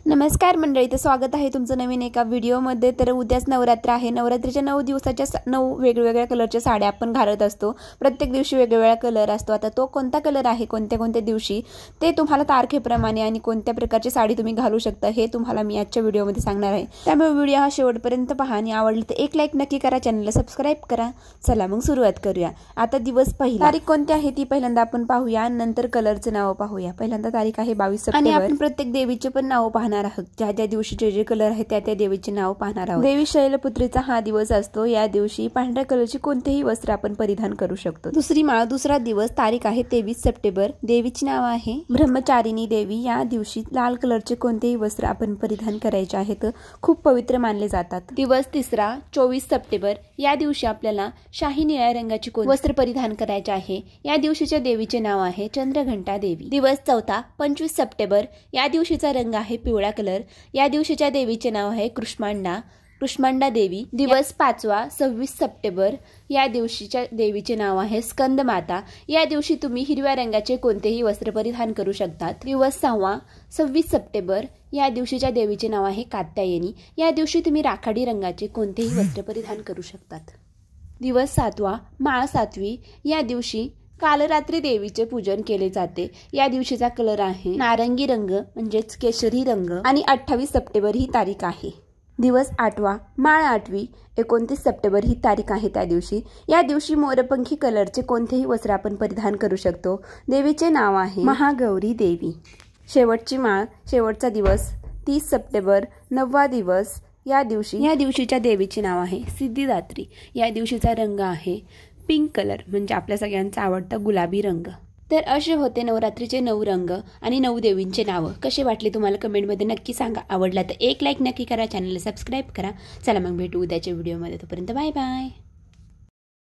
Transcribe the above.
नमस्कार मंडळी, तर स्वागत आहे तुमचं नवीन एका व्हिडिओमध्ये। तर उद्याच नवरात्र आहे। नवरात्रीच्या 9 दिवसाच्या 9 वेगवेगळ्या कलरच्या साड्या आपण घालत असतो। प्रत्येक दिवशी वेगवेगळा कलर असतो। आता तो कोणता कलर आहे, कोणत्या दिवशी, ते तुम्हाला तारखेप्रमाणे आणि कोणत्या प्रकारची साडी तुम्ही घालू शकता हे तुम्हाला मी आजच्या व्हिडिओमध्ये सांगणार आहे। त्यामुळे व्हिडिओ हा शेवटपर्यंत पहा आणि आवडला तर एक लाईक नक्की करा, चॅनलला सबस्क्राइब करा। चला मग सुरुवात करूया। आता दिवस पहिला, तारीख कोणती आहे ती पहिल्यांदा आपण पाहूया, नंतर कलरचे नाव पाहूया। पहिल्यांदा तारीख आहे 22 सप्टेंबर आणि आपण प्रत्येक देवीचे पण नाव पाहणार आहोत। ज्या ज्या दिवशीचे जे कलर आहे त्या देवीचे नाव पाहणार आहोत। देवी शैलपुत्रीचा हा दिवस असतो। या दिवशी पांढऱ्या कलरची कोणतेही वस्त्र आपण परिधान करू शकतो। दुसरी माळ, दुसरा दिवस, तारीख आहे 23 सप्टेंबर। देवीचे नाव आहे ब्रह्मचारिणी देवी। या दिवशी लाल कलरचे कोणतेही वस्त्र आपण परिधान करायचे आहेत, खूप पवित्र मानले जातात। दिवस तिसरा 24 सप्टेंबर। या दिवशी आपल्याला शाही निळ्या रंगाची वस्त्र परिधान करायचे आहे। या दिवशीच्या देवीचे नाव आहे चंद्रघंटा देवी। दिवस चौथा 25 सप्टेंबर। या दिवशीचा रंग आहे पिवळा कलर। या दिवशीच्या देवीचे नाव आहे कृष्मांडा देवी। दिवस पाचवा 26 सप्टेंबर। या दिवशीच्या देवीचे नाव आहे स्कंद माता। या दिवशी तुम्ही हिरव्या रंगाचे कोणतेही वस्त्र परिधान करू शकतात। दिवस सहावा 26 सप्टेंबर। या दिवशीच्या देवीचे नाव आहे कात्यायनी। या दिवशी तुम्ही राखाडी रंगाचे कोणतेही वस्त्र परिधान करू शकतात। दिवस सातवा माळ सातवी। या दिवशी काल रात्री देवीचे पूजन केले जाते। या दिवशीचा कलर आहे नारंगी रंग म्हणजेच केशरी रंग आणि 28 सप्टेंबर ही तारीख आहे। दिवस आठवा माळ आठवी 29 सप्टेंबर ही तारीख आहे त्या दिवशी। या दिवशी मोरपंखी कलरचे कोणतेही वस्त्र आपण परिधान करू शकतो। देवीचे नाव आहे महागौरी देवी। शेवटची माळ, शेवटचा दिवस 30 सप्टेंबर 9वा दिवस। या दिवशीच्या देवीचे नाव आहे सिद्धिदात्री। या दिवशीचा रंग आहे पिंक कलर म्हणजे आपल्या सगळ्यांचा आवडता गुलाबी रंग। तर असे होते नवरात्रीचे 9 रंग आणि 9 देवींचे नावं। कसे वाटले तुम्हाला कमेंटमध्ये नक्की सांगा। आवडला तर एक लाईक नक्की करा, चॅनलला सबस्क्राइब करा। चला मग भेटू उद्याच्या व्हिडिओमध्ये, तोपर्यंत बाय बाय।